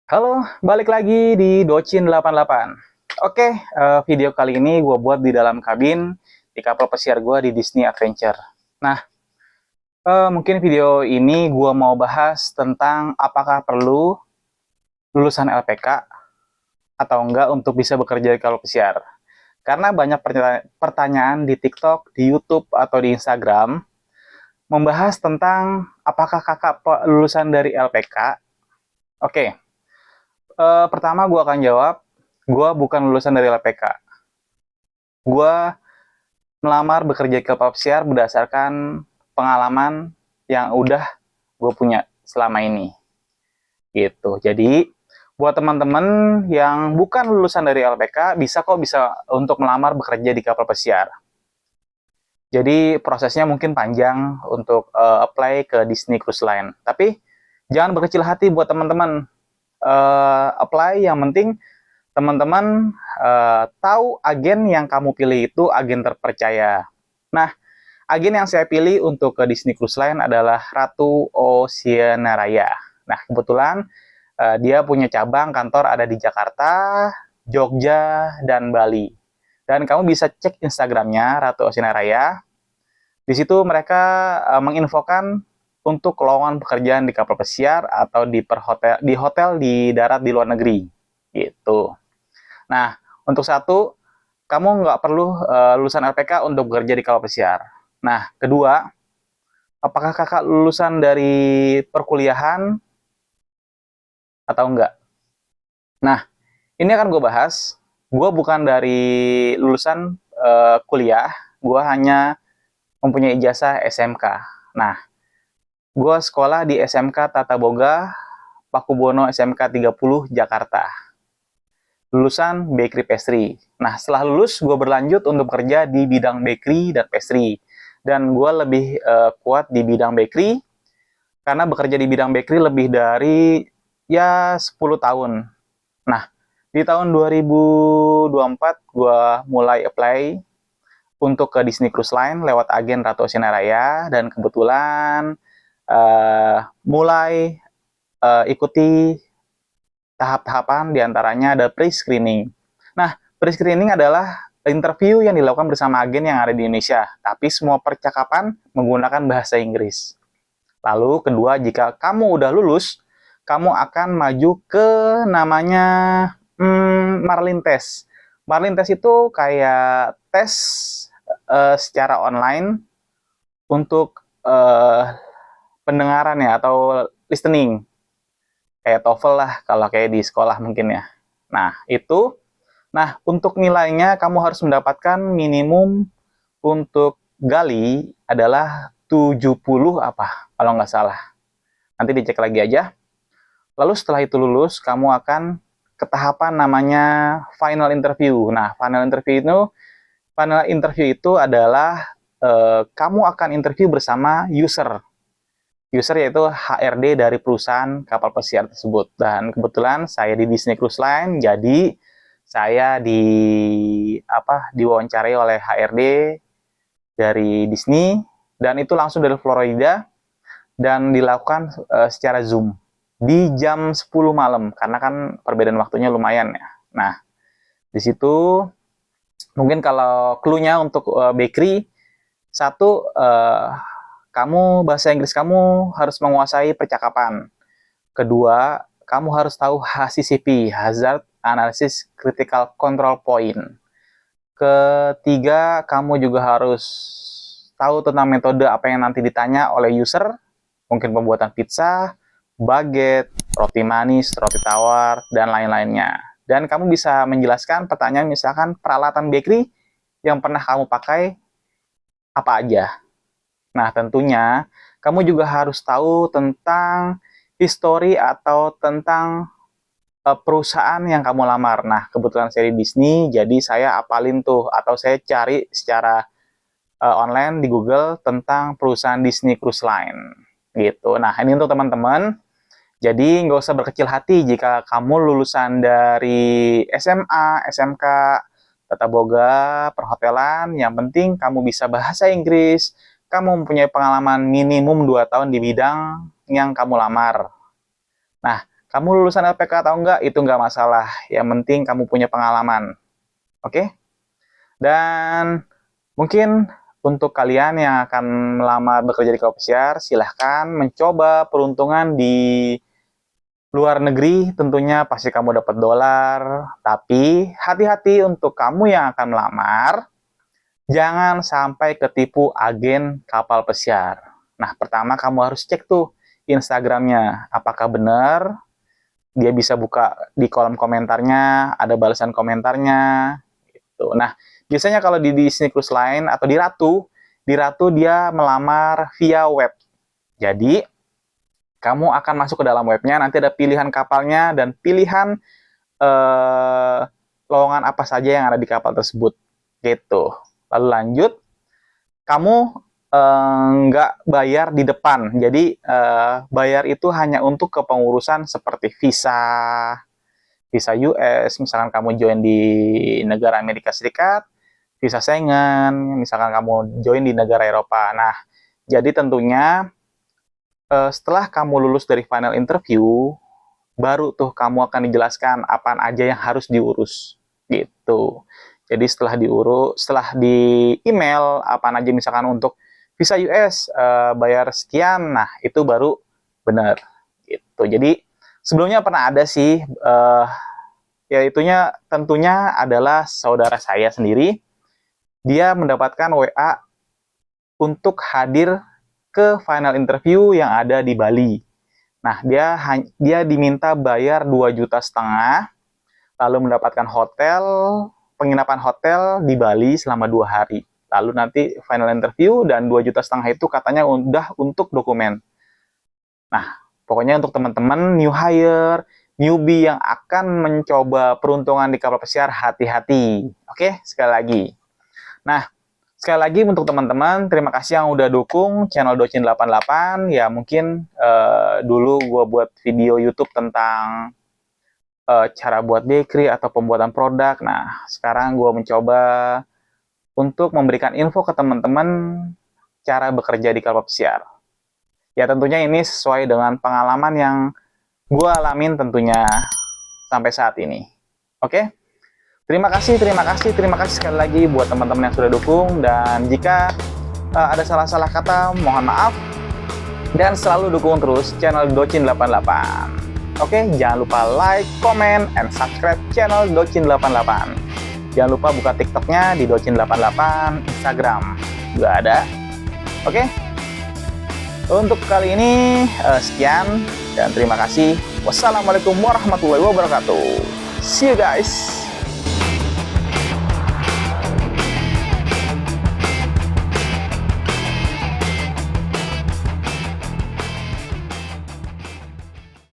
Halo, balik lagi di Docin88. Oke, video kali ini gue buat di dalam kabin di kapal pesiar gue di Disney Adventure. Nah, mungkin video ini gue mau bahas tentang apakah perlu lulusan LPK atau enggak untuk bisa bekerja di kapal pesiar. Karena banyak pertanyaan di TikTok, di YouTube, atau di Instagram membahas tentang apakah kakak lulusan dari LPK. Oke, pertama gue akan jawab, gue bukan lulusan dari LPK. Gue melamar bekerja ke Papsiar berdasarkan pengalaman yang udah gue punya selama ini. Gitu. Jadi, buat teman-teman yang bukan lulusan dari LPK, bisa untuk melamar bekerja di kapal pesiar. Jadi, prosesnya mungkin panjang untuk apply ke Disney Cruise Line. Tapi, jangan berkecil hati buat teman-teman. Apply, yang penting teman-teman tahu agen yang kamu pilih itu agen terpercaya. Nah, agen yang saya pilih untuk ke Disney Cruise Line adalah Ratu Oceania Raya. Nah, kebetulan dia punya cabang kantor ada di Jakarta, Jogja, dan Bali. Dan kamu bisa cek Instagramnya Ratu Oceania Raya. Di situ mereka menginfokan untuk lowongan pekerjaan di kapal pesiar atau di hotel di darat di luar negeri. Gitu. Nah, untuk satu, kamu nggak perlu lulusan LPK untuk bekerja di kapal pesiar. Nah, kedua, apakah kakak lulusan dari perkuliahan atau enggak? Nah, ini akan gue bahas. Gue bukan dari lulusan kuliah, gue hanya mempunyai ijazah SMK. Nah, gue sekolah di SMK Tata Boga, Pakubono SMK 30, Jakarta. Lulusan bakery pastry. Nah, setelah lulus, gue berlanjut untuk bekerja di bidang bakery dan pastry. Dan gue lebih kuat di bidang bakery, karena bekerja di bidang bakery lebih dari ya 10 tahun. Nah, di tahun 2024 gue mulai apply untuk ke Disney Cruise Line lewat agen Ratu Oceania Raya, dan kebetulan mulai ikuti tahap-tahapan, diantaranya ada pre-screening. Nah, pre-screening adalah interview yang dilakukan bersama agen yang ada di Indonesia, tapi semua percakapan menggunakan bahasa Inggris. Lalu kedua, jika kamu udah lulus, kamu akan maju ke namanya Marlin Test. Marlin Test itu kayak tes secara online untuk pendengaran ya, atau listening. Kayak TOEFL lah kalau kayak di sekolah mungkin ya. Nah, itu. Nah, untuk nilainya kamu harus mendapatkan minimum untuk Gali adalah 70 apa, kalau nggak salah. Nanti dicek lagi aja. Lalu setelah itu lulus, kamu akan ke tahapan namanya final interview. Nah, final interview itu adalah kamu akan interview bersama user. User yaitu HRD dari perusahaan kapal pesiar tersebut. Dan kebetulan saya di Disney Cruise Line, jadi saya diwawancarai oleh HRD dari Disney, dan itu langsung dari Florida, dan dilakukan secara Zoom di jam 10 malam, karena kan perbedaan waktunya lumayan ya. Nah, di situ mungkin kalau clue-nya untuk bakery, satu, kamu bahasa Inggris kamu harus menguasai percakapan. Kedua, kamu harus tahu HACCP, Hazard Analysis Critical Control Point. Ketiga, kamu juga harus tahu tentang metode apa yang nanti ditanya oleh user, mungkin pembuatan pizza, baget, roti manis, roti tawar, dan lain-lainnya. Dan kamu bisa menjelaskan pertanyaan, misalkan peralatan bakery yang pernah kamu pakai apa aja. Nah, tentunya kamu juga harus tahu tentang history atau tentang perusahaan yang kamu lamar. Nah, kebetulan saya di Disney, jadi saya apalin tuh, atau saya cari secara online di Google tentang perusahaan Disney Cruise Line. Gitu. Nah, ini untuk teman-teman. Jadi, nggak usah berkecil hati jika kamu lulusan dari SMA, SMK, Tata Boga, perhotelan. Yang penting kamu bisa bahasa Inggris, kamu mempunyai pengalaman minimum 2 tahun di bidang yang kamu lamar. Nah, Kamu lulusan LPK atau enggak, itu enggak masalah. Yang penting kamu punya pengalaman. Oke? Dan mungkin untuk kalian yang akan melamar bekerja di kapal pesiar, silahkan mencoba peruntungan di luar negeri. Tentunya pasti kamu dapat dolar. Tapi hati-hati untuk kamu yang akan melamar, jangan sampai ketipu agen kapal pesiar. Nah, pertama kamu harus cek tuh Instagramnya. Apakah benar dia bisa buka di kolom komentarnya, ada balasan komentarnya. Gitu. Nah, biasanya kalau di Disney Cruise Line atau di Ratu dia melamar via web. Jadi, kamu akan masuk ke dalam webnya, nanti ada pilihan kapalnya dan pilihan lowongan apa saja yang ada di kapal tersebut. Gitu. Lalu lanjut, kamu nggak bayar di depan. Jadi, bayar itu hanya untuk kepengurusan seperti visa US, misalkan kamu join di negara Amerika Serikat, visa Schengen, misalkan kamu join di negara Eropa. Nah, jadi tentunya setelah kamu lulus dari final interview, baru tuh kamu akan dijelaskan apa aja yang harus diurus, gitu. Jadi setelah di email apa aja misalkan untuk visa US bayar sekian, nah itu baru benar, gitu. Jadi sebelumnya pernah ada sih, ya itunya tentunya adalah saudara saya sendiri. Dia mendapatkan WA untuk hadir ke final interview yang ada di Bali. Nah, dia diminta bayar 2,5 juta, lalu mendapatkan penginapan hotel di Bali selama 2 hari. Lalu nanti final interview dan 2,5 juta itu katanya udah untuk dokumen. Nah, pokoknya untuk teman-teman new hire, newbie yang akan mencoba peruntungan di kapal pesiar, hati-hati. Oke, sekali lagi. Nah, sekali lagi untuk teman-teman, terima kasih yang udah dukung channel Docin 88. Ya, mungkin dulu gue buat video YouTube tentang cara buat bakery atau pembuatan produk. Nah, sekarang gue mencoba untuk memberikan info ke teman-teman cara bekerja di kapal pesiar. Ya, tentunya ini sesuai dengan pengalaman yang gue alamin tentunya sampai saat ini. Oke? Terima kasih sekali lagi buat teman-teman yang sudah dukung. Dan jika ada salah-salah kata, mohon maaf. Dan selalu dukung terus channel Docin 88. Oke, jangan lupa like, comment, and subscribe channel Docin 88. Jangan lupa buka TikToknya di Docin 88, Instagram juga ada. Oke? Untuk kali ini sekian dan terima kasih. Wassalamualaikum warahmatullahi wabarakatuh. See you guys.